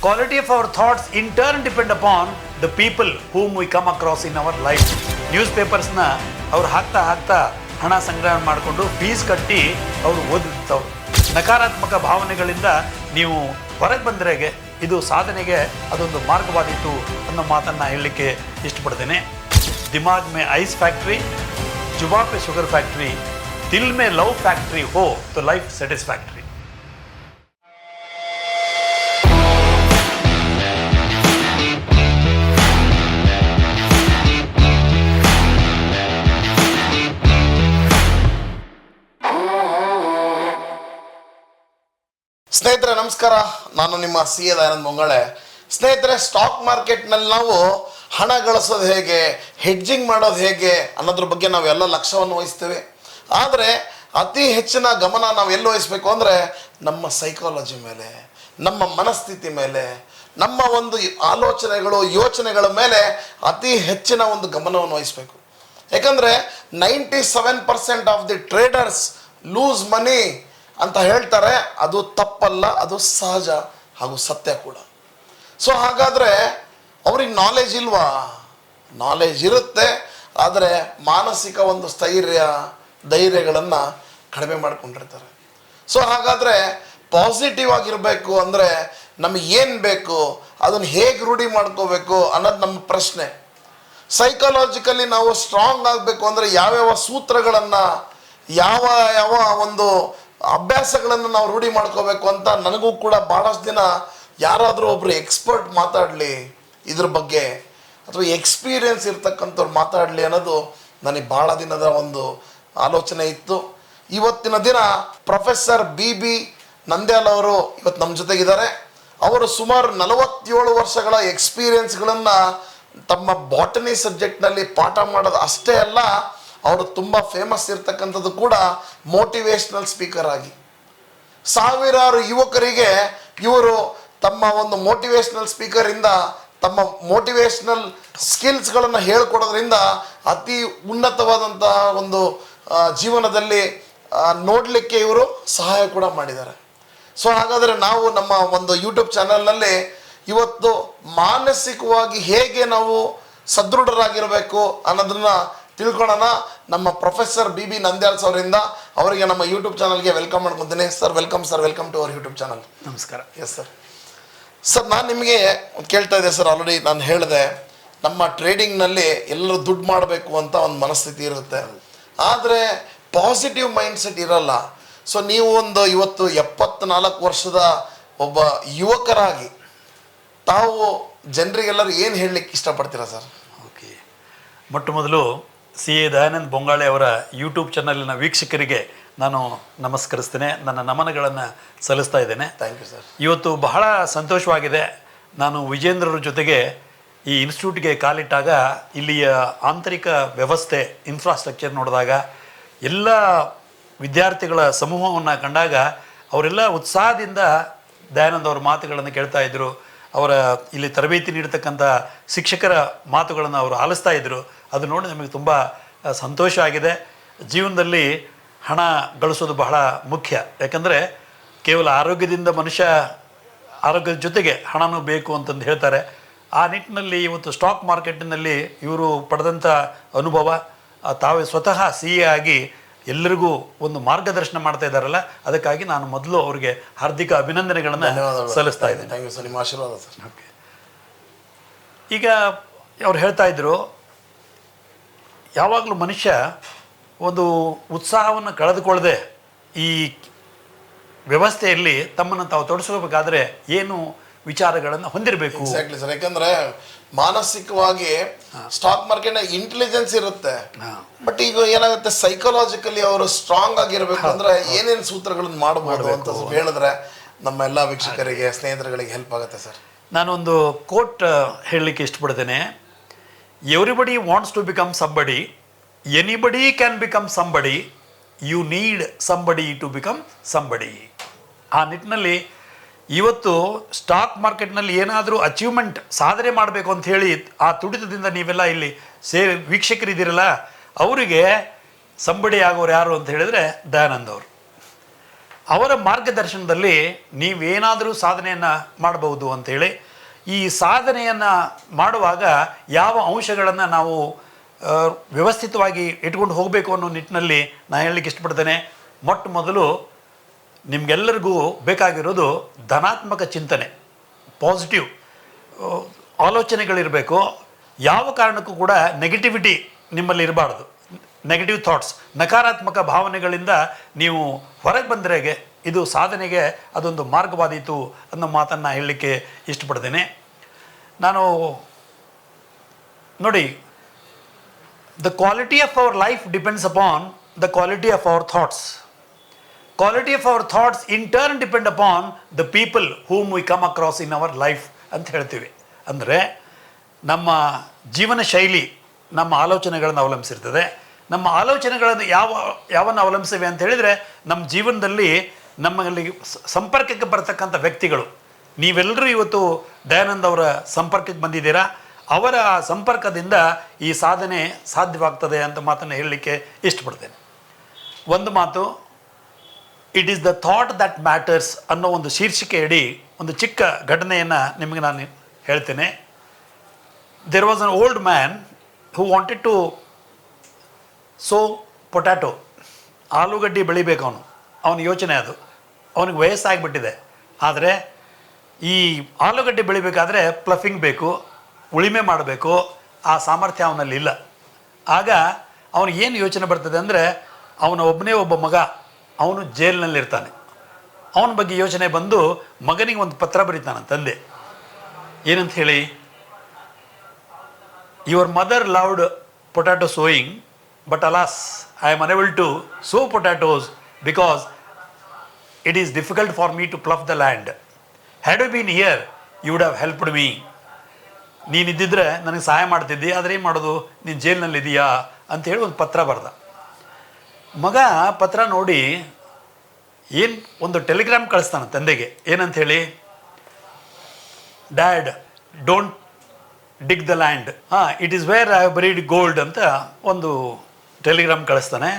Quality of our thoughts in turn depend upon the people whom we come across in our life. News ಪೇಪರ್ಸ್ನ ಅವ್ರು ಹಾಕ್ತಾ ಹಣ ಸಂಗ್ರಹ ಮಾಡಿಕೊಂಡು ಫೀಸ್ ಕಟ್ಟಿ ಅವರು ಓದಿರ್ತವ್ರು. ನಕಾರಾತ್ಮಕ ಭಾವನೆಗಳಿಂದ ನೀವು ಹೊರಗೆ ಬಂದ್ರೆಗೆ ಇದು ಸಾಧನೆಗೆ ಅದೊಂದು ಮಾರ್ಗವಾದೀತು ಅನ್ನೋ ಮಾತನ್ನು ಹೇಳಲಿಕ್ಕೆ ಇಷ್ಟಪಡ್ತೇನೆ. ದಿಮಾಗ್ ಮೇ ಐಸ್ ಫ್ಯಾಕ್ಟ್ರಿ, ಜುಬಾ ಪೆ ಶುಗರ್ ಫ್ಯಾಕ್ಟ್ರಿ, ದಿಲ್ ಮೇ ಲವ್ ಫ್ಯಾಕ್ಟ್ರಿ ಹೋ तो ಲೈಫ್ ಸ್ಯಾಟಿಸ್ಫ್ಯಾಕ್ಟ್ರಿ. ಸ್ನೇಹಿತರೆ ನಮಸ್ಕಾರ, ನಾನು ನಿಮ್ಮ ಸಿ ಎ ದಯಾನಂದ್ ಮೊಂಗಳೆ. ಸ್ನೇಹಿತರೆ, ಸ್ಟಾಕ್ ಮಾರ್ಕೆಟ್ನಲ್ಲಿ ನಾವು ಹಣ ಗಳಿಸೋದು ಹೇಗೆ, ಹೆಡ್ಜಿಂಗ್ ಮಾಡೋದು ಹೇಗೆ ಅನ್ನೋದ್ರ ಬಗ್ಗೆ ನಾವೆಲ್ಲ ಲಕ್ಷ್ಯವನ್ನು ವಹಿಸ್ತೇವೆ. ಆದರೆ ಅತಿ ಹೆಚ್ಚಿನ ಗಮನ ನಾವು ಎಲ್ಲಿ ವಹಿಸ್ಬೇಕು ಅಂದರೆ ನಮ್ಮ ಸೈಕಾಲಜಿ ಮೇಲೆ, ನಮ್ಮ ಮನಸ್ಥಿತಿ ಮೇಲೆ, ನಮ್ಮ ಒಂದು ಆಲೋಚನೆಗಳು ಯೋಚನೆಗಳ ಮೇಲೆ ಅತಿ ಹೆಚ್ಚಿನ ಒಂದು ಗಮನವನ್ನು ವಹಿಸಬೇಕು. ಯಾಕಂದರೆ 97% of the traders lose money ಅಂತ ಹೇಳ್ತಾರೆ. ಅದು ತಪ್ಪಲ್ಲ, ಅದು ಸಹಜ ಹಾಗೂ ಸತ್ಯ ಕೂಡ. ಸೊ ಹಾಗಾದರೆ ಅವ್ರಿಗೆ ನಾಲೆಜ್ ಇಲ್ವಾ? ನಾಲೆಜ್ ಇರುತ್ತೆ, ಆದರೆ ಮಾನಸಿಕ ಒಂದು ಧೈರ್ಯಗಳನ್ನು ಕಡಿಮೆ ಮಾಡ್ಕೊಂಡಿರ್ತಾರೆ. ಸೊ ಹಾಗಾದರೆ ಪಾಸಿಟಿವ್ ಆಗಿರಬೇಕು ಅಂದರೆ ನಮಗೆ ಏನು ಬೇಕು, ಅದನ್ನು ಹೇಗೆ ರೂಢಿ ಮಾಡ್ಕೋಬೇಕು ಅನ್ನೋದು ನಮ್ಮ ಪ್ರಶ್ನೆ. ಸೈಕಾಲಜಿಕಲಿ ನಾವು ಸ್ಟ್ರಾಂಗ್ ಆಗಬೇಕು ಅಂದರೆ ಯಾವ್ಯಾವ ಸೂತ್ರಗಳನ್ನು, ಯಾವ ಒಂದು ಅಭ್ಯಾಸಗಳನ್ನು ನಾವು ರೂಢಿ ಮಾಡ್ಕೋಬೇಕು ಅಂತ ನನಗೂ ಕೂಡ ಭಾಳಷ್ಟು ದಿನ ಯಾರಾದರೂ ಒಬ್ಬರು ಎಕ್ಸ್ಪರ್ಟ್ ಮಾತಾಡಲಿ ಇದ್ರ ಬಗ್ಗೆ, ಅಥವಾ ಎಕ್ಸ್ಪೀರಿಯನ್ಸ್ ಇರ್ತಕ್ಕಂಥವ್ರು ಮಾತಾಡಲಿ ಅನ್ನೋದು ನನಗೆ ಭಾಳ ದಿನದ ಒಂದು ಆಲೋಚನೆ ಇತ್ತು. ಇವತ್ತಿನ ದಿನ ಪ್ರೊಫೆಸರ್ ಬಿ ನಂದ್ಯಾಲ್ ಅವರು ಇವತ್ತು ನಮ್ಮ ಜೊತೆಗಿದ್ದಾರೆ. ಅವರು ಸುಮಾರು 47 ವರ್ಷಗಳ ಎಕ್ಸ್ಪೀರಿಯನ್ಸ್ಗಳನ್ನು ತಮ್ಮ ಬಾಟನಿ ಸಬ್ಜೆಕ್ಟ್ನಲ್ಲಿ ಪಾಠ ಮಾಡೋದು ಅಷ್ಟೇ ಅಲ್ಲ, ಅವರು ತುಂಬ ಫೇಮಸ್ ಇರ್ತಕ್ಕಂಥದ್ದು ಕೂಡ ಮೋಟಿವೇಶ್ನಲ್ ಸ್ಪೀಕರ್ ಆಗಿ. ಸಾವಿರಾರು ಯುವಕರಿಗೆ ಇವರು ತಮ್ಮ ಒಂದು ಮೋಟಿವೇಶ್ನಲ್ ಸ್ಪೀಕರಿಂದ ತಮ್ಮ ಮೋಟಿವೇಶ್ನಲ್ ಸ್ಕಿಲ್ಸ್ಗಳನ್ನು ಹೇಳ್ಕೊಡೋದ್ರಿಂದ ಅತಿ ಉನ್ನತವಾದಂಥ ಒಂದು ಜೀವನದಲ್ಲಿ ನೋಡಲಿಕ್ಕೆ ಇವರು ಸಹಾಯ ಕೂಡ ಮಾಡಿದ್ದಾರೆ. ಸೊ ಹಾಗಾದರೆ ನಾವು ನಮ್ಮ ಒಂದು ಯೂಟ್ಯೂಬ್ ಚಾನಲ್ನಲ್ಲಿ ಇವತ್ತು ಮಾನಸಿಕವಾಗಿ ಹೇಗೆ ನಾವು ಸದೃಢರಾಗಿರಬೇಕು ಅನ್ನೋದನ್ನು ತಿಳ್ಕೊಳ್ಳೋಣ. ನಮ್ಮ ಪ್ರೊಫೆಸರ್ ಬಿ ನಂದ್ಯಾಲ್ ಅವರಿಂದ ಅವರಿಗೆ ನಮ್ಮ ಯೂಟ್ಯೂಬ್ ಚಾನಲ್ಗೆ ವೆಲ್ಕಮ್ ಮಾಡ್ಕೊತೀನಿ. Sir welcome to our YouTube channel. ನಮಸ್ಕಾರ. ಎಸ್ ಸರ್, ನಾನು ನಿಮಗೆ ಕೇಳ್ತಾ ಇದ್ದೆ ಸರ್, ಆಲ್ರೆಡಿ ನಾನು ಹೇಳಿದೆ, ನಮ್ಮ ಟ್ರೇಡಿಂಗ್ನಲ್ಲಿ ಎಲ್ಲರೂ ದುಡ್ಡು ಮಾಡಬೇಕು ಅಂತ ಒಂದು ಮನಸ್ಥಿತಿ ಇರುತ್ತೆ, ಆದರೆ ಪಾಸಿಟಿವ್ ಮೈಂಡ್ಸೆಟ್ ಇರಲ್ಲ. ಸೊ ನೀವು ಒಂದು ಇವತ್ತು 74 ವರ್ಷದ ಒಬ್ಬ ಯುವಕರಾಗಿ ತಾವು ಜನರಿಗೆಲ್ಲರೂ ಏನು ಹೇಳಲಿಕ್ಕೆ ಇಷ್ಟಪಡ್ತೀರಾ ಸರ್? ಓಕೆ, ಮೊಟ್ಟ ಮೊದಲು ಸಿ ಎ ದಯಾನಂದ್ ಬೊಂಗಾಳೆ ಅವರ ಯೂಟ್ಯೂಬ್ ಚಾನಲಿನ ವೀಕ್ಷಕರಿಗೆ ನಾನು ನಮಸ್ಕರಿಸ್ತೇನೆ, ನನ್ನ ನಮನಗಳನ್ನು ಸಲ್ಲಿಸ್ತಾ ಇದ್ದೇನೆ. Thank you sir. ಇವತ್ತು ಬಹಳ ಸಂತೋಷವಾಗಿದೆ. ನಾನು ವಿಜೇಂದ್ರರ ಜೊತೆಗೆ ಈ ಇನ್ಸ್ಟಿಟ್ಯೂಟ್ಗೆ ಕಾಲಿಟ್ಟಾಗ ಇಲ್ಲಿಯ ಆಂತರಿಕ ವ್ಯವಸ್ಥೆ, ಇನ್ಫ್ರಾಸ್ಟ್ರಕ್ಚರ್ ನೋಡಿದಾಗ, ಎಲ್ಲ ವಿದ್ಯಾರ್ಥಿಗಳ ಸಮೂಹವನ್ನು ಕಂಡಾಗ ಅವರೆಲ್ಲ ಉತ್ಸಾಹದಿಂದ ದಯಾನಂದ್ ಅವರ ಮಾತುಗಳನ್ನು ಕೇಳ್ತಾ ಇದ್ದರು. ಅವರ ಇಲ್ಲಿ ತರಬೇತಿ ನೀಡತಕ್ಕಂಥ ಶಿಕ್ಷಕರ ಮಾತುಗಳನ್ನು ಅವರು ಆಲಿಸ್ತಾ ಇದ್ದರು. ಅದು ನೋಡಿ ನಮಗೆ ತುಂಬ ಸಂತೋಷ ಆಗಿದೆ. ಜೀವನದಲ್ಲಿ ಹಣ ಗಳಿಸೋದು ಬಹಳ ಮುಖ್ಯ. ಯಾಕಂದರೆ ಕೇವಲ ಆರೋಗ್ಯದಿಂದ ಮನುಷ್ಯ, ಆರೋಗ್ಯದ ಜೊತೆಗೆ ಹಣನೂ ಬೇಕು ಅಂತಂದು ಹೇಳ್ತಾರೆ. ಆ ನಿಟ್ಟಿನಲ್ಲಿ ಇವತ್ತು ಸ್ಟಾಕ್ ಮಾರ್ಕೆಟಿನಲ್ಲಿ ಇವರು ಪಡೆದಂಥ ಅನುಭವ, ತಾವೇ ಸ್ವತಃ ಸಿ ಎ ಆಗಿ ಎಲ್ಲರಿಗೂ ಒಂದು ಮಾರ್ಗದರ್ಶನ ಮಾಡ್ತಾ ಇದ್ದಾರಲ್ಲ, ಅದಕ್ಕಾಗಿ ನಾನು ಮೊದಲು ಅವರಿಗೆ ಹಾರ್ದಿಕ ಅಭಿನಂದನೆಗಳನ್ನು ಸಲ್ಲಿಸ್ತಾ ಇದ್ದೇನೆ. ಥ್ಯಾಂಕ್ ಯು ಸರ್, ನಿಮ್ಮ ಆಶೀರ್ವಾದ ಸರ್. ಓಕೆ, ಈಗ ಅವ್ರು ಹೇಳ್ತಾ ಇದ್ದರು, ಯಾವಾಗಲೂ ಮನುಷ್ಯ ಒಂದು ಉತ್ಸಾಹವನ್ನು ಕಳೆದುಕೊಳ್ಳದೆ ಈ ವ್ಯವಸ್ಥೆಯಲ್ಲಿ ತಮ್ಮನ್ನು ತಾವು ತೊಡಗಿಸ್ಕೋಬೇಕಾದ್ರೆ ಏನು ವಿಚಾರಗಳನ್ನು ಹೊಂದಿರಬೇಕು? ಎಕ್ಸಾಕ್ಟ್ಲಿ ಸರ್, ಯಾಕಂದರೆ ಮಾನಸಿಕವಾಗಿ ಸ್ಟಾಕ್ ಮಾರ್ಕೆಟ್ನ ಇಂಟೆಲಿಜೆನ್ಸ್ ಇರುತ್ತೆ, ಬಟ್ ಈಗ ಏನಾಗುತ್ತೆ, ಸೈಕಾಲಜಿಕಲಿ ಅವರು ಸ್ಟ್ರಾಂಗ್ ಆಗಿರಬೇಕು ಅಂದ್ರೆ ಏನೇನು ಸೂತ್ರಗಳನ್ನು ಮಾಡಬಹುದು ಅಂತ ಹೇಳಿದ್ರೆ ನಮ್ಮ ಎಲ್ಲ ವೀಕ್ಷಕರಿಗೆ, ಸ್ನೇಹಿತರುಗಳಿಗೆ ಹೆಲ್ಪ್ ಆಗುತ್ತೆ ಸರ್. ನಾನೊಂದು ಕೋಟ್ ಹೇಳಲಿಕ್ಕೆ ಇಷ್ಟಪಡ್ತೇನೆ. Everybody wants to become somebody, anybody can become somebody, you need somebody to become somebody. ಆ ನಿಟ್ಟಿನಲ್ಲಿ ಇವತ್ತು ಸ್ಟಾಕ್ ಮಾರ್ಕೆಟ್ನಲ್ಲಿ ಏನಾದರೂ ಅಚೀವ್ಮೆಂಟ್, ಸಾಧನೆ ಮಾಡಬೇಕು ಅಂತ ಹೇಳಿ ಆ ತುಡಿತದಿಂದ ನೀವೆಲ್ಲ ಇಲ್ಲಿ ವೀಕ್ಷಕರಿದ್ದೀರಲ್ಲ, ಅವರಿಗೆ ಸಂಬಡಿ ಆಗೋರು ಯಾರು ಅಂತ ಹೇಳಿದರೆ ದಯಾನಂದ್ ಅವರು. ಅವರ ಮಾರ್ಗದರ್ಶನದಲ್ಲಿ ನೀವೇನಾದರೂ ಸಾಧನೆಯನ್ನು ಮಾಡಬಹುದು ಅಂತೇಳಿ, ಈ ಸಾಧನೆಯನ್ನು ಮಾಡುವಾಗ ಯಾವ ಅಂಶಗಳನ್ನು ನಾವು ವ್ಯವಸ್ಥಿತವಾಗಿ ಇಟ್ಕೊಂಡು ಹೋಗಬೇಕು ಅನ್ನೋ ನಿಟ್ಟಿನಲ್ಲಿ ನಾನು ಹೇಳಲಿಕ್ಕೆ ಇಷ್ಟಪಡ್ತೇನೆ. ಮೊಟ್ಟ ಮೊದಲು ನಿಮಗೆಲ್ಲರಿಗೂ ಬೇಕಾಗಿರೋದು ಧನಾತ್ಮಕ ಚಿಂತನೆ, ಪಾಸಿಟಿವ್ ಆಲೋಚನೆಗಳಿರಬೇಕು. ಯಾವ ಕಾರಣಕ್ಕೂ ಕೂಡ ನೆಗೆಟಿವಿಟಿ ನಿಮ್ಮಲ್ಲಿ ಇರಬಾರ್ದು. ನೆಗೆಟಿವ್ ಥಾಟ್ಸ್, ನಕಾರಾತ್ಮಕ ಭಾವನೆಗಳಿಂದ ನೀವು ಹೊರಗೆ ಬಂದರೆ ಇದು ಸಾಧನೆಗೆ ಅದೊಂದು ಮಾರ್ಗವಾದೀತು ಅನ್ನೋ ಮಾತನ್ನು ಹೇಳಲಿಕ್ಕೆ ಇಷ್ಟಪಡ್ತೇನೆ. ನಾನು ನೋಡಿ, the quality of our life depends upon the quality of our thoughts. Quality of our thoughts in turn depend upon the people whom we come across in our life ಅಂತ ಹೇಳ್ತೀವಿ. ಅಂದರೆ ನಮ್ಮ ಜೀವನ ಶೈಲಿ ನಮ್ಮ ಆಲೋಚನೆಗಳನ್ನು ಅವಲಂಬಿಸಿರ್ತದೆ. ನಮ್ಮ ಆಲೋಚನೆಗಳನ್ನು ಯಾವನ್ನು ಅವಲಂಬಿಸಿವೆ ಅಂತ ಹೇಳಿದರೆ, ನಮ್ಮ ಜೀವನದಲ್ಲಿ ನಮ್ಮಲ್ಲಿ ಸಂಪರ್ಕಕ್ಕೆ ಬರ್ತಕ್ಕಂಥ ವ್ಯಕ್ತಿಗಳು, ನೀವೆಲ್ಲರೂ ಇವತ್ತು ದಯಾನಂದ್ ಅವರ ಸಂಪರ್ಕಕ್ಕೆ ಬಂದಿದ್ದೀರಾ. ಅವರ ಸಂಪರ್ಕದಿಂದ ಈ ಸಾಧನೆ ಸಾಧ್ಯವಾಗ್ತದೆ ಅಂತ ಮಾತನ್ನು ಹೇಳಲಿಕ್ಕೆ ಇಷ್ಟಪಡ್ತೇನೆ. ಒಂದು ಮಾತು, it is the thought that matters ಅನ್ನೋ ಒಂದು ಶೀರ್ಷಿಕೆಯಡಿ ಒಂದು ಚಿಕ್ಕ ಘಟನೆಯನ್ನು ನಿಮಗೆ ನಾನು ಹೇಳ್ತೇನೆ. There was an old man who wanted to sow potato. ಆಲೂಗಡ್ಡೆ ಬೆಳಿಬೇಕು ಅವನ ಯೋಚನೆ ಅದು. ಅವನಿಗೆ ವಯಸ್ಸಾಗಿಬಿಟ್ಟಿದೆ. ಆದರೆ ಈ ಆಲೂಗಡ್ಡೆ ಬೆಳಿಬೇಕಾದ್ರೆ ಪ್ಲಫಿಂಗ್ ಬೇಕು, ಉಳಿಮೆ ಮಾಡಬೇಕು. ಆ ಸಾಮರ್ಥ್ಯ ಅವನಲ್ಲಿ ಇಲ್ಲ. ಆಗ ಅವನಿಗೇನು ಯೋಚನೆ ಬರ್ತದೆ ಅಂದರೆ, ಅವನ ಒಬ್ಬನೇ ಒಬ್ಬ ಮಗ, ಅವನು ಜೈಲಿನಲ್ಲಿರ್ತಾನೆ. ಅವನ ಬಗ್ಗೆ ಯೋಚನೆ ಬಂದು ಮಗನಿಗೆ ಒಂದು ಪತ್ರ ಬರೀತಾನೆ ತಂದೆ. ಏನಂತ ಹೇಳಿ, your mother loved potato sowing, but alas I am unable to sow potatoes because it is difficult for me to plough the land. Had you been here you would have helped me. ನೀನಿದ್ದಿದ್ರೆ ನನಗೆ ಸಹಾಯ ಮಾಡ್ತಿದ್ದಿ, ಆದರೆ ಏನು ಮಾಡೋದು, ನೀನು ಜೈಲಿನಲ್ಲಿದೆಯಾ ಅಂಥೇಳಿ ಒಂದು ಪತ್ರ ಬರ್ದ. ಮಗ ಪತ್ರ ನೋಡಿ ಏನು ಒಂದು ಟೆಲಿಗ್ರಾಮ್ ಕಳಿಸ್ತಾನೆ ತಂದೆಗೆ. ಏನಂಥೇಳಿ, dad don't dig the land, it is where I have buried gold ಅಂತ ಒಂದು ಟೆಲಿಗ್ರಾಮ್ ಕಳಿಸ್ತಾನೆ.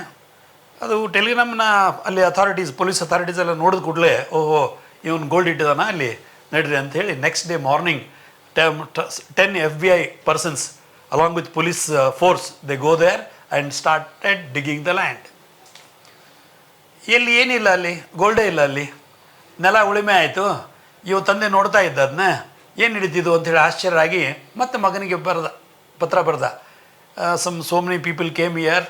ಅದು ಟೆಲಿಗ್ರಾಮ್ನ ಅಲ್ಲಿ ಅಥಾರಿಟೀಸ್, ಪೊಲೀಸ್ ಅಥಾರಿಟೀಸ್ ಎಲ್ಲ ನೋಡಿದ ಕೂಡಲೇ, ಓಹೋ ಇವನು ಗೋಲ್ಡ್ ಇಟ್ಟಿದಾನ, ಅಲ್ಲಿ ನಡ್ರಿ ಅಂಥೇಳಿ next day morning 10 FBI persons along with police force, they go there and started digging the land. ಎಲ್ಲಿ ಏನಿಲ್ಲ, ಅಲ್ಲಿ ಗೋಲ್ಡೇ ಇಲ್ಲ, ಅಲ್ಲಿ ನೆಲ ಉಳಿಮೆ ಆಯಿತು. ಇವು ತಂದೆ ನೋಡ್ತಾ ಇದ್ದ ಅದನ್ನ, ಏನು ಹಿಡಿತಿದ್ದು ಅಂಥೇಳಿ ಆಶ್ಚರ್ಯ ಆಗಿ ಮತ್ತೆ ಮಗನಿಗೆ ಪತ್ರ ಬರೆದ. So many people came here,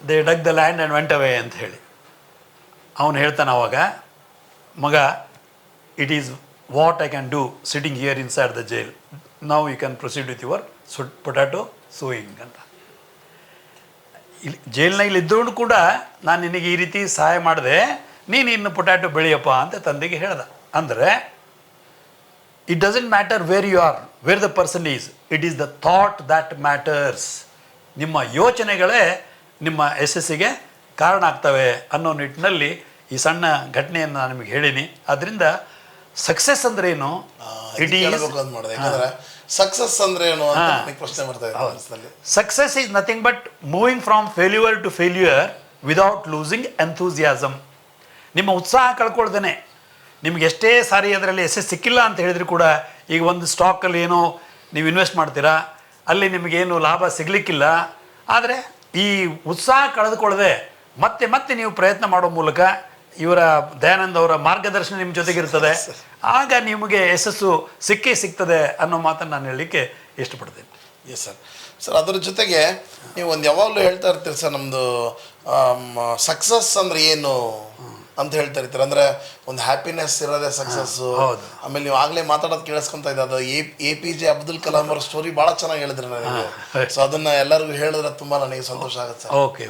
they dug the land and went away ಅಂತ ಹೇಳಿ. ಅವನು ಹೇಳ್ತಾನೆ ಅವಾಗ, ಮಗ, it is what I can do sitting here inside the jail, now you can proceed with your potato sowing ಅಂತ. ಇಲ್ಲಿ ಜೈಲಿನಲ್ಲಿ ಇದ್ದರೂ ಕೂಡ ನಾನು ನಿನಗೆ ಈ ರೀತಿ ಸಹಾಯ ಮಾಡಿದೆ, ನೀನು ಇನ್ನು ಪೊಟ್ಯಾಟೊ ಬೆಳೆಯಪ್ಪ ಅಂತ ತಂದೆಗೆ ಹೇಳ್ದ. ಅಂದರೆ it doesn't matter where you are, where the person is, it is the thought that matters. ನಿಮ್ಮ ಯೋಚನೆಗಳೇ ನಿಮ್ಮ ಯಶಸ್ಸಿಗೆ ಕಾರಣ ಆಗ್ತವೆ ಅನ್ನೋ ನಿಟ್ಟಿನಲ್ಲಿ ಈ ಸಣ್ಣ ಘಟನೆಯನ್ನು ನಾನು ನಿಮಗೆ ಹೇಳೀನಿ. ಅದರಿಂದ ಸಕ್ಸಸ್ ಅಂದ್ರೆ ಏನು, ಇಟ್ ಈಸ್ ಯಾಕಂದ್ರೆ ಸಕ್ಸಸ್ ಅಂದ್ರೆ ಏನು ಅಂತ ನನಗೆ ಪ್ರಶ್ನೆ ಬರ್ತಾ ಇದೆ. Success is nothing but moving from failure to failure without losing enthusiasm. ನಿಮ್ಮ ಉತ್ಸಾಹ ಕಳ್ಕೊಳ್ದೇನೆ, ನಿಮ್ಗೆ ಎಷ್ಟೇ ಸಾರಿ ಅದರಲ್ಲಿ ಯಶಸ್ಸು ಸಿಕ್ಕಿಲ್ಲ ಅಂತ ಹೇಳಿದ್ರು ಕೂಡ, ಈಗ ಒಂದು ಸ್ಟಾಕಲ್ಲಿ ಏನೋ ನೀವು ಇನ್ವೆಸ್ಟ್ ಮಾಡ್ತೀರಾ, ಅಲ್ಲಿ ನಿಮಗೇನು ಲಾಭ ಸಿಗಲಿಕ್ಕಿಲ್ಲ, ಆದರೆ ಈ ಉತ್ಸಾಹ ಕಳೆದುಕೊಳ್ಳದೆ ಮತ್ತೆ ಮತ್ತೆ ನೀವು ಪ್ರಯತ್ನ ಮಾಡೋ ಮೂಲಕ ಇವರ ದಯಾನಂದ್ ಅವರ ಮಾರ್ಗದರ್ಶನ ನಿಮ್ಮ ಜೊತೆಗಿರ್ತದೆ, ಆಗ ನಿಮಗೆ ಯಶಸ್ಸು ಸಿಗ್ತದೆ ಅನ್ನೋ ಮಾತನ್ನು ನಾನು ಹೇಳಲಿಕ್ಕೆ ಇಷ್ಟಪಡ್ತೇನೆ. Yes sir. ಸರ್, ಅದ್ರ ಜೊತೆಗೆ ನೀವು ಒಂದು ಯಾವಾಗಲೂ ಹೇಳ್ತಾ ಇರ್ತೀರಿ ಸರ್, ನಮ್ಮದು ಸಕ್ಸಸ್ ಅಂದರೆ ಏನು ಅಂತ ಹೇಳ್ತಾ ಇರ್ತೀರ. ಅಂದರೆ ಒಂದು ಹ್ಯಾಪಿನೆಸ್ ಇರೋದೇ ಸಕ್ಸಸ್ಸು. ಆಮೇಲೆ ನೀವು ಆಗಲೇ ಮಾತಾಡೋದು ಕೇಳಿಸ್ಕೊಂತ ಇದ್ದ, ಅದು APJ ಅಬ್ದುಲ್ ಕಲಾಂ ಅವರ ಸ್ಟೋರಿ ಭಾಳ ಚೆನ್ನಾಗಿ ಹೇಳಿದ್ರಿ ನನಗೆ. ಸೊ ಅದನ್ನು ಎಲ್ಲರಿಗೂ ಹೇಳಿದ್ರೆ ತುಂಬ ನನಗೆ ಸಂತೋಷ ಆಗುತ್ತೆ ಸರ್. ಓಕೆ.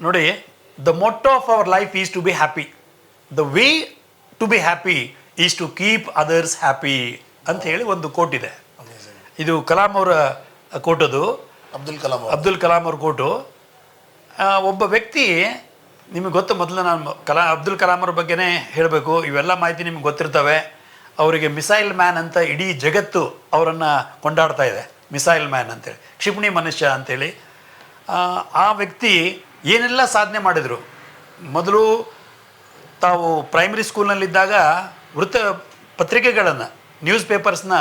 ನೋಡಿ, the motto of our life is to be happy. The way to be happy is to keep others happy ಅಂತ ಹೇಳಿ ಒಂದು ಕೋಟ್ ಇದೆ. ಇದು ಕಲಾಂ ಅವರ ಕೋಟದು, ಅಬ್ದುಲ್ ಕಲಾಂ ಅವ್ರ ಕೋಟು. ಒಬ್ಬ ವ್ಯಕ್ತಿ, ನಿಮಗೆ ಗೊತ್ತು, ಮೊದಲು ನಾನು ಅಬ್ದುಲ್ ಕಲಾಂ ಅವ್ರ ಬಗ್ಗೆನೇ ಹೇಳಬೇಕು. ಇವೆಲ್ಲ ಮಾಹಿತಿ ನಿಮ್ಗೆ ಗೊತ್ತಿರ್ತವೆ. ಅವರಿಗೆ ಮಿಸೈಲ್ ಮ್ಯಾನ್ ಅಂತ ಇಡೀ ಜಗತ್ತು ಅವರನ್ನು ಕೊಂಡಾಡ್ತಾ ಇದೆ. ಮಿಸೈಲ್ ಮ್ಯಾನ್ ಅಂತೇಳಿ, ಕ್ಷಿಪಣಿ ಮನುಷ್ಯ ಅಂಥೇಳಿ. ಆ ವ್ಯಕ್ತಿ ಏನೆಲ್ಲ ಸಾಧನೆ ಮಾಡಿದರು. ಮೊದಲು ತಾವು ಪ್ರೈಮರಿ ಸ್ಕೂಲ್ನಲ್ಲಿದ್ದಾಗ ವೃತ್ತ ಪತ್ರಿಕೆಗಳನ್ನು ನ್ಯೂಸ್ ಪೇಪರ್ಸ್ನ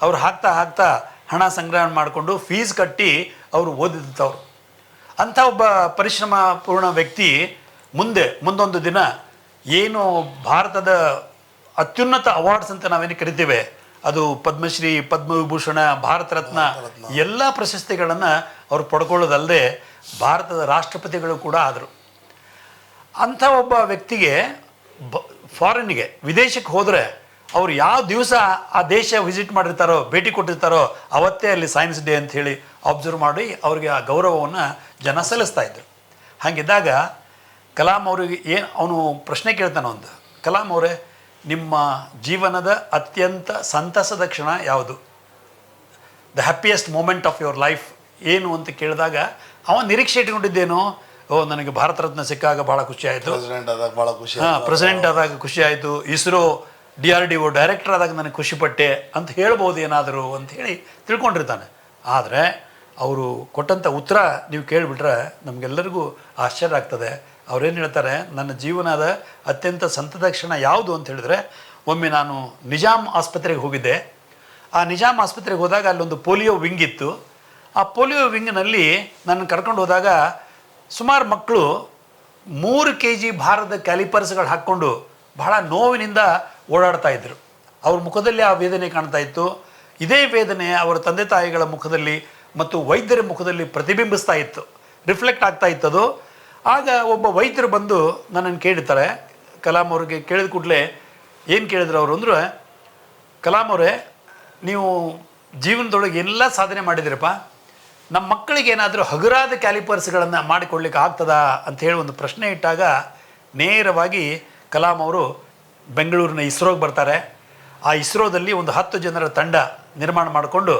ಅವ್ರು ಹಾಕ್ತಾ ಹಣ ಸಂಗ್ರಹಣೆ ಮಾಡಿಕೊಂಡು ಫೀಸ್ ಕಟ್ಟಿ ಅವರು ಓದಿದ್ದವರು. ಅಂಥ ಒಬ್ಬ ಪರಿಶ್ರಮ ಪೂರ್ಣ ವ್ಯಕ್ತಿ ಮುಂದೊಂದು ದಿನ ಏನು ಭಾರತದ ಅತ್ಯುನ್ನತ ಅವಾರ್ಡ್ಸ್ ಅಂತ ನಾವೇನು ಕರಿತೇವೆ, ಅದು ಪದ್ಮಶ್ರೀ, ಪದ್ಮವಿಭೂಷಣ, ಭಾರತ ರತ್ನ ಎಲ್ಲ ಪ್ರಶಸ್ತಿಗಳನ್ನು ಅವರು ಪಡ್ಕೊಳ್ಳೋದಲ್ಲದೆ ಭಾರತದ ರಾಷ್ಟ್ರಪತಿಗಳು ಕೂಡ ಆದರು. ಅಂಥ ಒಬ್ಬ ವ್ಯಕ್ತಿಗೆ ಫಾರಿನ್ಗೆ, ವಿದೇಶಕ್ಕೆ ಹೋದರೆ ಅವ್ರು ಯಾವ ದಿವಸ ಆ ದೇಶ ವಿಸಿಟ್ ಮಾಡಿರ್ತಾರೋ, ಭೇಟಿ ಕೊಟ್ಟಿರ್ತಾರೋ ಅವತ್ತೇ ಅಲ್ಲಿ ಸೈನ್ಸ್ ಡೇ ಅಂತ ಹೇಳಿ ಅಬ್ಸರ್ವ್ ಮಾಡಿ ಅವ್ರಿಗೆ ಆ ಗೌರವವನ್ನು ಜನ ಸಲ್ಲಿಸ್ತಾ ಇದ್ರು. ಹಾಗಿದ್ದಾಗ ಕಲಾಂ ಅವ್ರಿಗೆ ಅವನು ಪ್ರಶ್ನೆ ಕೇಳ್ತಾನೆ ಒಂದು, ಕಲಾಂ ಅವರೇ, ನಿಮ್ಮ ಜೀವನದ ಅತ್ಯಂತ ಸಂತಸದ ಕ್ಷಣ ಯಾವುದು, the happiest moment of your life ಏನು ಅಂತ ಕೇಳಿದಾಗ ಅವನು ನಿರೀಕ್ಷೆ ಇಟ್ಕೊಂಡಿದ್ದೇನೋ, ನನಗೆ ಭಾರತ ರತ್ನ ಸಿಕ್ಕಾಗ ಭಾಳ ಖುಷಿ ಆಯಿತು, ಪ್ರೆಸಿಡೆಂಟ್ ಆದಾಗ ಖುಷಿ ಆಯಿತು, ಇಸ್ರೋ DRDO ಡೈರೆಕ್ಟರ್ ಆದಾಗ ನನಗೆ ಖುಷಿಪಟ್ಟೆ ಅಂತ ಹೇಳ್ಬೋದು ಏನಾದರೂ ಅಂತ ಹೇಳಿ ತಿಳ್ಕೊಂಡಿರ್ತಾನೆ. ಆದರೆ ಅವರು ಕೊಟ್ಟಂಥ ಉತ್ತರ ನೀವು ಕೇಳಿಬಿಟ್ರೆ ನಮಗೆಲ್ಲರಿಗೂ ಆಶ್ಚರ್ಯ ಆಗ್ತದೆ. ಅವ್ರೇನು ಹೇಳ್ತಾರೆ, ನನ್ನ ಜೀವನದ ಅತ್ಯಂತ ಸಂತದ ಕ್ಷಣ ಯಾವುದು ಅಂತ ಹೇಳಿದ್ರೆ, ಒಮ್ಮೆ ನಾನು ನಿಜಾಮ್ ಆಸ್ಪತ್ರೆಗೆ ಹೋಗಿದ್ದೆ. ಆ ನಿಜಾಮ್ ಆಸ್ಪತ್ರೆಗೆ ಹೋದಾಗ ಅಲ್ಲೊಂದು ಪೋಲಿಯೋ ವಿಂಗ್ ಇತ್ತು. ಆ ಪೋಲಿಯೋ ವಿಂಗ್ನಲ್ಲಿ ನನ್ನ ಕರ್ಕೊಂಡು ಹೋದಾಗ ಸುಮಾರು ಮಕ್ಕಳು 3 kg ಭಾರದ ಕ್ಯಾಲಿಪರ್ಸ್ಗಳು ಹಾಕ್ಕೊಂಡು ಬಹಳ ನೋವಿನಿಂದ ಓಡಾಡ್ತಾ ಇದ್ರು. ಅವ್ರ ಮುಖದಲ್ಲಿ ಆ ವೇದನೆ ಕಾಣ್ತಾ ಇತ್ತು. ಇದೇ ವೇದನೆ ಅವರ ತಂದೆ ತಾಯಿಗಳ ಮುಖದಲ್ಲಿ ಮತ್ತು ವೈದ್ಯರ ಮುಖದಲ್ಲಿ ಪ್ರತಿಬಿಂಬಿಸ್ತಾ ಇತ್ತು, ರಿಫ್ಲೆಕ್ಟ್ ಆಗ್ತಾ ಇತ್ತದು. ಆಗ ಒಬ್ಬ ವೈದ್ಯರು ಬಂದು ನನ್ನನ್ನು ಕೇಳ್ತಾರೆ. ಕಲಾಂ ಅವ್ರಿಗೆ ಕೇಳಿದ ಕೂಡಲೇ ಏನು ಕೇಳಿದ್ರು ಅವರು ಅಂದ್ರೆ, ಕಲಾಂ ಅವರೇ, ನೀವು ಜೀವನದೊಳಗೆ ಎಲ್ಲ ಸಾಧನೆ ಮಾಡಿದಿರಪ್ಪ, ನಮ್ಮ ಮಕ್ಕಳಿಗೆ ಏನಾದರೂ ಹಗುರಾದ ಕ್ಯಾಲಿಪರ್ಸ್ಗಳನ್ನು ಮಾಡಿಕೊಡ್ಲಿಕ್ಕೆ ಆಗ್ತದಾ ಅಂತ ಹೇಳಿ ಒಂದು ಪ್ರಶ್ನೆ ಇಟ್ಟಾಗ ನೇರವಾಗಿ ಕಲಾಂ ಅವರು ಬೆಂಗಳೂರಿನ ಇಸ್ರೋಗೆ ಬರ್ತಾರೆ. ಆ ಇಸ್ರೋದಲ್ಲಿ ಒಂದು 10 ಜನರ ತಂಡ ನಿರ್ಮಾಣ ಮಾಡಿಕೊಂಡು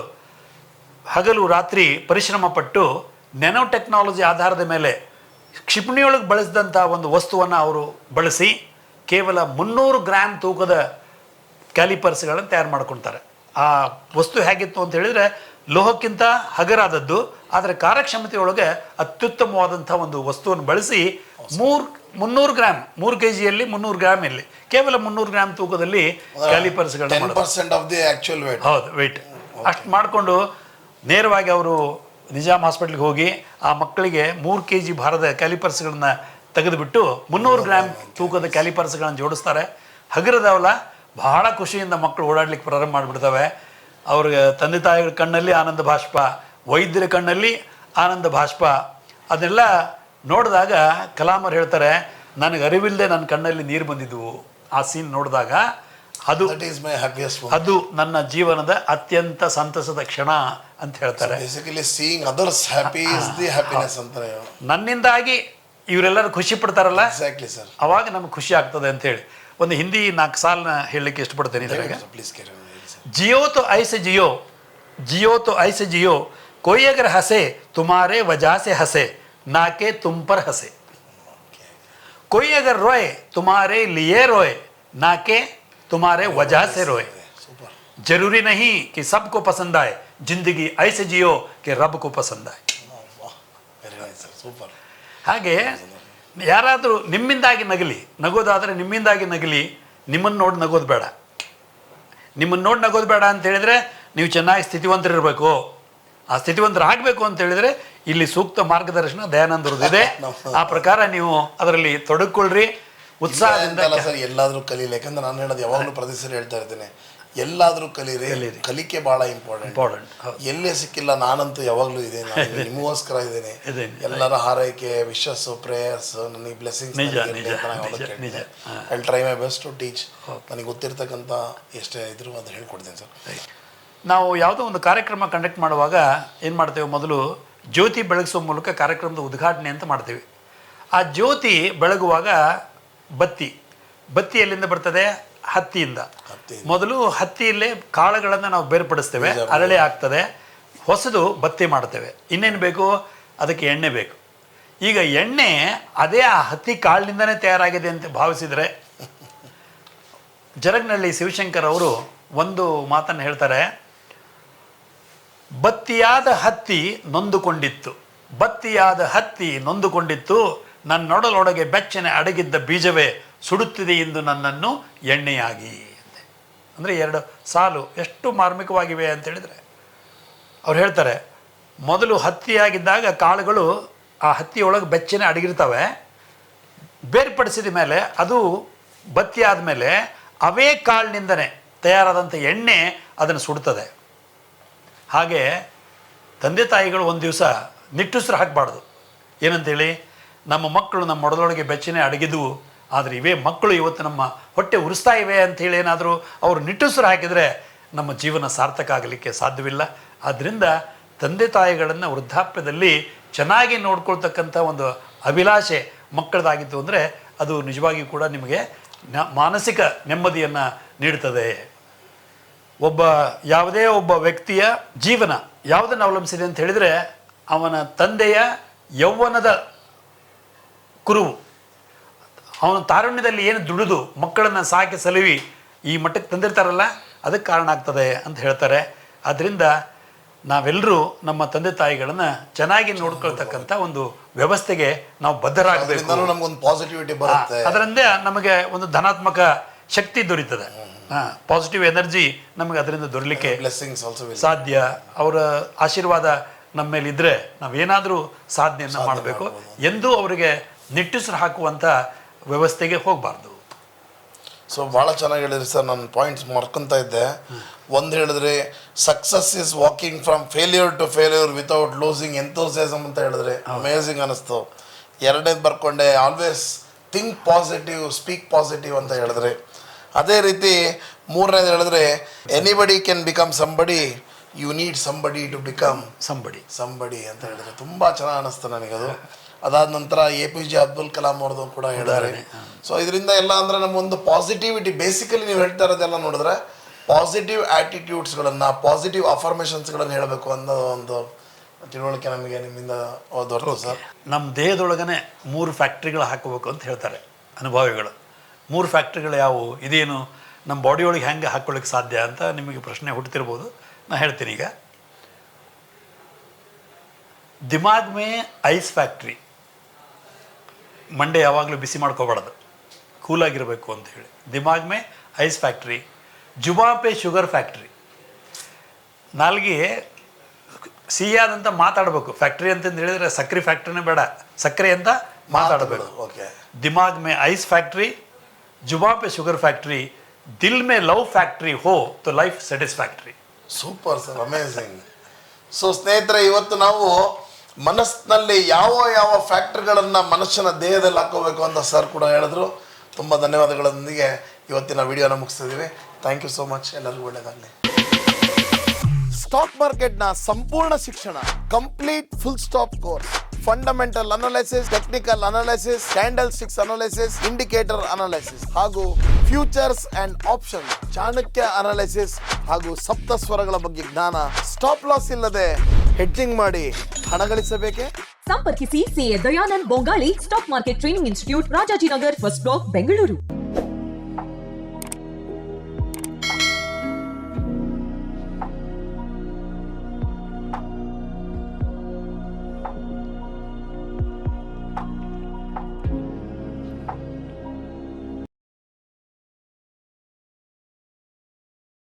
ಹಗಲು ರಾತ್ರಿ ಪರಿಶ್ರಮ ಪಟ್ಟು ನ್ಯಾನೋ ಟೆಕ್ನಾಲಜಿ ಆಧಾರದ ಮೇಲೆ ಕ್ಷಿಪಣಿಯೊಳಗೆ ಬಳಸಿದಂಥ ಒಂದು ವಸ್ತುವನ್ನು ಅವರು ಬಳಸಿ ಕೇವಲ 300 ಗ್ರಾಮ್ ತೂಕದ ಕ್ಯಾಲಿಪರ್ಸ್ಗಳನ್ನು ತಯಾರು ಮಾಡ್ಕೊಳ್ತಾರೆ. ಆ ವಸ್ತು ಹೇಗಿತ್ತು ಅಂತ ಹೇಳಿದರೆ ಲೋಹಕ್ಕಿಂತ ಹಗರಾದದ್ದು, ಆದರೆ ಕಾರ್ಯಕ್ಷಮತೆಯೊಳಗೆ ಅತ್ಯುತ್ತಮವಾದಂಥ ಒಂದು ವಸ್ತುವನ್ನು ಬಳಸಿ 300 ಗ್ರಾಮ್, 3 kgಯಲ್ಲಿ 300 ಗ್ರಾಮ್ ಇಲ್ಲಿ ಕೇವಲ 300 ಗ್ರಾಮ್ ತೂಕದಲ್ಲಿ ಕ್ಯಾಲಿಪರ್ಸ್ಗಳನ್ನ ಹೌದು ವೆಯ್ಟ್ ಅಷ್ಟು ಮಾಡಿಕೊಂಡು ನೇರವಾಗಿ ಅವರು ನಿಜಾಮ್ ಹಾಸ್ಪಿಟ್ಲಿಗೆ ಹೋಗಿ ಆ ಮಕ್ಕಳಿಗೆ 3 kg ಭಾರದ ಕ್ಯಾಲಿಪರ್ಸ್ಗಳನ್ನ ತೆಗೆದುಬಿಟ್ಟು 300 ಗ್ರಾಮ್ ತೂಕದ ಕ್ಯಾಲಿಪರ್ಸ್ಗಳನ್ನು ಜೋಡಿಸ್ತಾರೆ. ಹಗರದವಲ್ಲ, ಬಹಳ ಖುಷಿಯಿಂದ ಮಕ್ಕಳು ಓಡಾಡ್ಲಿಕ್ಕೆ ಪ್ರಾರಂಭ ಮಾಡಿಬಿಡ್ತವೆ. ಅವ್ರಿಗೆ ತಂದೆ ತಾಯಿಗಳ ಕಣ್ಣಲ್ಲಿ ಆನಂದ ಬಾಷ್ಪ, ವೈದ್ಯರ ಕಣ್ಣಲ್ಲಿ ಆನಂದ ಬಾಷ್ಪ. ಅದನ್ನೆಲ್ಲ ನೋಡಿದಾಗ ಕಲಾಮರು ಹೇಳ್ತಾರೆ, ನನಗೆ ಅರಿವಿಲ್ಲದೆ ನನ್ನ ಕಣ್ಣಲ್ಲಿ ನೀರು ಬಂದಿದ್ವು ಆ ಸೀನ್ ನೋಡಿದಾಗ. ಅದು ನನ್ನ ಜೀವನದ ಅತ್ಯಂತ ಸಂತಸದ ಕ್ಷಣ ಅಂತ ಹೇಳ್ತಾರೆ. ನನ್ನಿಂದಾಗಿ ಇವರೆಲ್ಲರೂ ಖುಷಿ ಪಡ್ತಾರಲ್ಲ, ಅವಾಗ ನಮ್ಗೆ ಖುಷಿ ಆಗ್ತದೆ ಅಂತ ಹೇಳಿ ಒಂದು ಹಿಂದಿ 4 ಸಾಲನ್ನ ಹೇಳಲಿಕ್ಕೆ ಇಷ್ಟಪಡ್ತೇನೆ. जियो तो ऐसे जियो, जियो तो ऐसे जियो, कोई अगर हंसे तुम्हारे वजह से हंसे, ना के तुम पर हंसे. कोई अगर रोए तुम्हारे लिए रोए, ना के तुम्हारे वजह से रोए. जरूरी नहीं कि सबको पसंद आए, जिंदगी ऐसे जियो कि रब को पसंद आए. ಹಾಗೆ ಯಾರಾದರೂ ನಿಮ್ಮಿಂದಾಗಿ ನಗಲಿ, ನಗೋದಾದರೆ ನಿಮ್ಮಿಂದಾಗಿ ನಗಲಿ, ನಿಮ್ಮನ್ನು ನೋಡಿ ನಗೋದು ಬೇಡ. ನಿಮ್ಮನ್ನು ನೋಡಿ ನಗೋದು ಬೇಡ ಅಂತ ಹೇಳಿದರೆ ನೀವು ಚೆನ್ನಾಗಿ ಸ್ಥಿತಿವಂತರಿರಬೇಕು. ಆ ಸ್ಥಿತಿವಂತರು ಆಗಬೇಕು ಅಂತ ಹೇಳಿದರೆ ಇಲ್ಲಿ ಸೂಕ್ತ ಮಾರ್ಗದರ್ಶನ ದಯಾನಂದರದಿದೆ. ಆ ಪ್ರಕಾರ ನೀವು ಅದರಲ್ಲಿ ತೊಡಗಿಕೊಳ್ಳ್ರಿ ಉತ್ಸಾಹದಿಂದ. ಎಲ್ಲಾದರೂ ಕಲೀಲಿ, ಯಾಕಂದ್ರೆ ನಾನು ಹೇಳೋದು ಯಾವಾಗಲೂ ಪ್ರತಿ ಸರಿ ಹೇಳ್ತಾ ಇರ್ತೇನೆ, ಎಲ್ಲಾದರೂ ಕಲೀರಿ. ಕಲಿಕೆ ಭಾಳ ಇಂಪಾರ್ಟೆಂಟ್. ಎಲ್ಲೇ ಸಿಕ್ಕಿಲ್ಲ, ನಾನಂತೂ ಯಾವಾಗಲೂ ಇದ್ದೇನೆ, ನಿಮಗೋಸ್ಕರ ಇದ್ದೇನೆ. ಎಲ್ಲರ ಹಾರೈಕೆ, ವಿಶಸ್, ಪ್ರೇಯರ್ಸ್, ನನಗೆ blessings I try my best to teach. ನನಗೆ ಗೊತ್ತಿರ್ತಕ್ಕಂಥ ಎಷ್ಟೇ ಇದ್ರು ಅದು ಹೇಳ್ಕೊಡ್ತೇನೆ ಸರ್. ನಾವು ಯಾವುದೋ ಒಂದು ಕಾರ್ಯಕ್ರಮ ಕಂಡಕ್ಟ್ ಮಾಡುವಾಗ ಏನು ಮಾಡ್ತೇವೆ, ಮೊದಲು ಜ್ಯೋತಿ ಬೆಳಗಿಸೋ ಮೂಲಕ ಕಾರ್ಯಕ್ರಮದ ಉದ್ಘಾಟನೆ ಅಂತ ಮಾಡ್ತೀವಿ. ಆ ಜ್ಯೋತಿ ಬೆಳಗುವಾಗ ಬತ್ತಿ ಎಲ್ಲಿಂದ ಬರ್ತದೆ? ಹತ್ತಿಯಿಂದ. ಮೊದಲು ಹತ್ತಿಯಲ್ಲೇ ಕಾಳುಗಳನ್ನು ನಾವು ಬೇರ್ಪಡಿಸ್ತೇವೆ, ಅರಳೆ ಆಗ್ತದೆ, ಹೊಸದು ಬತ್ತಿ ಮಾಡ್ತೇವೆ. ಇನ್ನೇನು ಬೇಕು? ಅದಕ್ಕೆ ಎಣ್ಣೆ ಬೇಕು. ಈಗ ಎಣ್ಣೆ ಅದೇ ಆ ಹತ್ತಿ ಕಾಳಿನಿಂದನೇ ತಯಾರಾಗಿದೆ ಅಂತ ಭಾವಿಸಿದರೆ, ಜರಗ್ನಳ್ಳಿ ಶಿವಶಂಕರ್ ಅವರು ಒಂದು ಮಾತನ್ನು ಹೇಳ್ತಾರೆ, ಬತ್ತಿಯಾದ ಹತ್ತಿ ನೊಂದುಕೊಂಡಿತ್ತು, ಬತ್ತಿಯಾದ ಹತ್ತಿ ನೊಂದುಕೊಂಡಿತ್ತು, ನನ್ನೊಡಲೊಳಗೆ ಬೆಚ್ಚನೆ ಅಡಗಿದ್ದ ಬೀಜವೇ ಸುಡುತ್ತಿದೆ ಎಂದು ನನ್ನನ್ನು ಎಣ್ಣೆಯಾಗಿ ಅಂತೆ. ಅಂದರೆ 2 ಸಾಲು ಎಷ್ಟು ಮಾರ್ಮಿಕವಾಗಿವೆ ಅಂತ ಹೇಳಿದರೆ, ಅವ್ರು ಹೇಳ್ತಾರೆ, ಮೊದಲು ಹತ್ತಿಯಾಗಿದ್ದಾಗ ಕಾಳುಗಳು ಆ ಹತ್ತಿಯೊಳಗೆ ಬೆಚ್ಚನೆ ಅಡಗಿರ್ತವೆ. ಬೇರ್ಪಡಿಸಿದ ಮೇಲೆ ಅದು ಬತ್ತಿ ಆದಮೇಲೆ ಅವೇ ಕಾಳಿನಿಂದನೇ ತಯಾರಾದಂಥ ಎಣ್ಣೆ ಅದನ್ನು ಸುಡ್ತದೆ. ಹಾಗೆ ತಂದೆ ತಾಯಿಗಳು ಒಂದು ದಿವಸ ನಿಟ್ಟುಸಿರು ಹಾಕಬಾರ್ದು. ಏನಂತೇಳಿ, ನಮ್ಮ ಮಕ್ಕಳು ನಮ್ಮ ಮೊಡಲೊಳಗೆ ಬೆಚ್ಚನೆ ಅಡಗಿದ್ವು, ಆದರೆ ಇವೇ ಮಕ್ಕಳು ಇವತ್ತು ನಮ್ಮ ಹೊಟ್ಟೆ ಉರಿಸ್ತಾ ಇವೆ ಅಂಥೇಳಿ ಏನಾದರೂ ಅವರು ನಿಟ್ಟುಸಿರು ಹಾಕಿದರೆ ನಮ್ಮ ಜೀವನ ಸಾರ್ಥಕ ಆಗಲಿಕ್ಕೆ ಸಾಧ್ಯವಿಲ್ಲ. ಆದ್ದರಿಂದ ತಂದೆ ತಾಯಿಗಳನ್ನು ವೃದ್ಧಾಪ್ಯದಲ್ಲಿ ಚೆನ್ನಾಗಿ ನೋಡ್ಕೊಳ್ತಕ್ಕಂಥ ಒಂದು ಅಭಿಲಾಷೆ ಮಕ್ಕಳದಾಗಿತ್ತು ಅಂದರೆ ಅದು ನಿಜವಾಗಿಯೂ ಕೂಡ ನಿಮಗೆ ಮಾನಸಿಕ ನೆಮ್ಮದಿಯನ್ನು ನೀಡ್ತದೆ. ಯಾವುದೇ ಒಬ್ಬ ವ್ಯಕ್ತಿಯ ಜೀವನ ಯಾವುದನ್ನು ಅವಲಂಬಿಸಿದೆ ಅಂತ ಹೇಳಿದರೆ, ಅವನ ತಂದೆಯ ಯೌವನದ ಕುರುವು, ಅವನ ತಾರುಣ್ಯದಲ್ಲಿ ಏನು ದುಡಿದು ಮಕ್ಕಳನ್ನು ಸಾಕಿ ಸಲುವಿ ಈ ಮಟ್ಟಕ್ಕೆ ತಂದಿರ್ತಾರಲ್ಲ, ಅದಕ್ಕೆ ಕಾರಣ ಆಗ್ತದೆ ಅಂತ ಹೇಳ್ತಾರೆ. ಆದ್ದರಿಂದ ನಾವೆಲ್ಲರೂ ನಮ್ಮ ತಂದೆ ತಾಯಿಗಳನ್ನು ಚೆನ್ನಾಗಿ ನೋಡ್ಕೊಳ್ತಕ್ಕಂಥ ಒಂದು ವ್ಯವಸ್ಥೆಗೆ ನಾವು ಬದ್ಧರಾಗಬೇಕು. ನಮಗೊಂದು ಪಾಸಿಟಿವಿಟಿ ಬರುತ್ತೆ, ಅದರಿಂದ ನಮಗೆ ಒಂದು ಧನಾತ್ಮಕ ಶಕ್ತಿ ದೊರೀತದೆ. ಪಾಸಿಟಿವ್ ಎನರ್ಜಿ ನಮಗೆ ಅದರಿಂದ ದೊರಲಿಕ್ಕೆ ಸಾಧ್ಯ. ಅವರ ಆಶೀರ್ವಾದ ನಮ್ಮ ಮೇಲೆ ಇದ್ದರೆ ನಾವೇನಾದರೂ ಸಾಧನೆಯನ್ನು ಮಾಡಬೇಕು. ಎಂದೂ ಅವರಿಗೆ ನಿಟ್ಟುಸಿರು ಹಾಕುವಂಥ ವ್ಯವಸ್ಥೆಗೆ ಹೋಗಬಾರ್ದು. ಸೊ ಭಾಳ ಚೆನ್ನಾಗಿ ಹೇಳಿದ್ರಿ ಸರ್. ನನ್ನ ಪಾಯಿಂಟ್ಸ್ ಮರ್ಕೊತಾ ಇದ್ದೆ. ಒಂದು ಹೇಳಿದ್ರೆ success is walking from failure to failure without losing enthusiasm ಅಂತ ಹೇಳಿದ್ರೆ ಅಮೇಝಿಂಗ್ ಅನ್ನಿಸ್ತು. 2ನೇದು ಬರ್ಕೊಂಡೆ, always think positive, speak positive ಅಂತ ಹೇಳಿದ್ರೆ. ಅದೇ ರೀತಿ 3ನೇದು ಹೇಳಿದ್ರೆ anybody can become somebody, you need somebody to become somebody ಅಂತ ಹೇಳಿದ್ರೆ ತುಂಬ ಚೆನ್ನಾಗಿ ಅನ್ನಿಸ್ತು ನನಗದು. ಅದಾದ ನಂತರ APJ ಅಬ್ದುಲ್ ಕಲಾಂ ಅವ್ರದ್ದು ಕೂಡ ಹೇಳಿದ್ದಾರೆ. ಸೊ ಇದರಿಂದ ಎಲ್ಲ ಅಂದರೆ ನಮ್ಮೊಂದು ಪಾಸಿಟಿವಿಟಿ, ಬೇಸಿಕಲಿ ನೀವು ಹೇಳ್ತಾ ಇರೋದೆಲ್ಲ ನೋಡಿದ್ರೆ ಪಾಸಿಟಿವ್ ಆ್ಯಟಿಟ್ಯೂಡ್ಸ್ಗಳನ್ನು, ಪಾಸಿಟಿವ್ ಅಫರ್ಮೇಷನ್ಸ್ಗಳನ್ನು ಹೇಳಬೇಕು ಅನ್ನೋ ಒಂದು ತಿಳುವಳಿಕೆ ನಮಗೆ ನಿಮ್ಮಿಂದ ದೊರೆತು ಸರ್. ನಮ್ಮ ದೇಹದೊಳಗನೆ 3 ಫ್ಯಾಕ್ಟ್ರಿಗಳು ಹಾಕಬೇಕು ಅಂತ ಹೇಳ್ತಾರೆ ಅನುಭವಿಗಳು. 3 ಫ್ಯಾಕ್ಟ್ರಿಗಳು ಯಾವುವು, ಇದೇನು ನಮ್ಮ ಬಾಡಿಯೊಳಗೆ ಹೆಂಗೆ ಹಾಕ್ಕೊಳ್ಳಿಕ್ಕೆ ಸಾಧ್ಯ ಅಂತ ನಿಮಗೆ ಪ್ರಶ್ನೆ ಹುಟ್ಟುತ್ತಿರ್ಬೋದು. ನಾನು ಹೇಳ್ತೀನಿ. ಈಗ ದಿಮಾಗ್ ಮೇ ಐಸ್ ಫ್ಯಾಕ್ಟ್ರಿ, ಮಂಡೆ ಯಾವಾಗಲೂ ಬಿಸಿ ಮಾಡ್ಕೋಬಾರ್ದು, ಕೂಲಾಗಿರಬೇಕು ಅಂತ ಹೇಳಿ. ದಿಮಾಗ್ ಮೇ ಐಸ್ ಫ್ಯಾಕ್ಟ್ರಿ. ಜುಬಾ ಪೇ ಶುಗರ್ ಫ್ಯಾಕ್ಟ್ರಿ, ನಾಲ್ಗೆ ಸಿಹಿಯಾದಂಥ ಮಾತಾಡಬೇಕು. ಫ್ಯಾಕ್ಟ್ರಿ ಅಂತಂದು ಹೇಳಿದರೆ ಸಕ್ಕರೆ ಫ್ಯಾಕ್ಟ್ರಿನೇ ಬೇಡ, ಸಕ್ಕರೆ ಅಂತ ಮಾತಾಡಬೇಕು. ಓಕೆ. ದಿಮಾಗ್ ಮೇ ಐಸ್ ಫ್ಯಾಕ್ಟ್ರಿ, ಜುಬಾ ಪೇ ಶುಗರ್ ಫ್ಯಾಕ್ಟ್ರಿ, ದಿಲ್ ಮೇ ಲವ್ ಫ್ಯಾಕ್ಟ್ರಿ ಹೋ ತೋ life satisfactory. Super sir, amazing. So ಸ್ನೇಹಿತರೆ, ಇವತ್ತು ನಾವು ಮನಸ್ಸಿನಲ್ಲಿ ಯಾವ ಫ್ಯಾಕ್ಟ್ರಿಗಳನ್ನು ಮನುಷ್ಯನ ದೇಹದಲ್ಲಿ ಹಾಕೋಬೇಕು ಅಂತ ಸರ್ ಕೂಡ ಹೇಳಿದ್ರು. ತುಂಬ ಧನ್ಯವಾದಗಳೊಂದಿಗೆ ಇವತ್ತಿನ ವಿಡಿಯೋನ ಮುಗಿಸ್ತಿದ್ದೀವಿ. Thank you so much. ಎಲ್ಲರಿಗೂ ಒಳ್ಳೆಯದಾಗಲಿ. ಸ್ಟಾಕ್ ಮಾರ್ಕೆಟ್ನ ಸಂಪೂರ್ಣ ಶಿಕ್ಷಣ, complete full stop course, fundamental analysis, technical analysis, candle sticks analysis, indicator analysis ಹಾಗೂ futures and option, Chanakya analysis ಹಾಗೂ ಸಪ್ತ ಸ್ವರಗಳ ಬಗ್ಗೆ ಜ್ಞಾನ. ಸ್ಟಾಪ್ ಲಾಸ್ ಇಲ್ಲದೆ ಹೆಡ್ಜಿಂಗ್ ಮಾಡಿ ಹಣ ಗಳಿಸಬೇಕೆ? ಸಂಪರ್ಕಿಸಿ CA Dayanand Bongali, stock market training institute, Rajajinagar, first block, Bengaluru.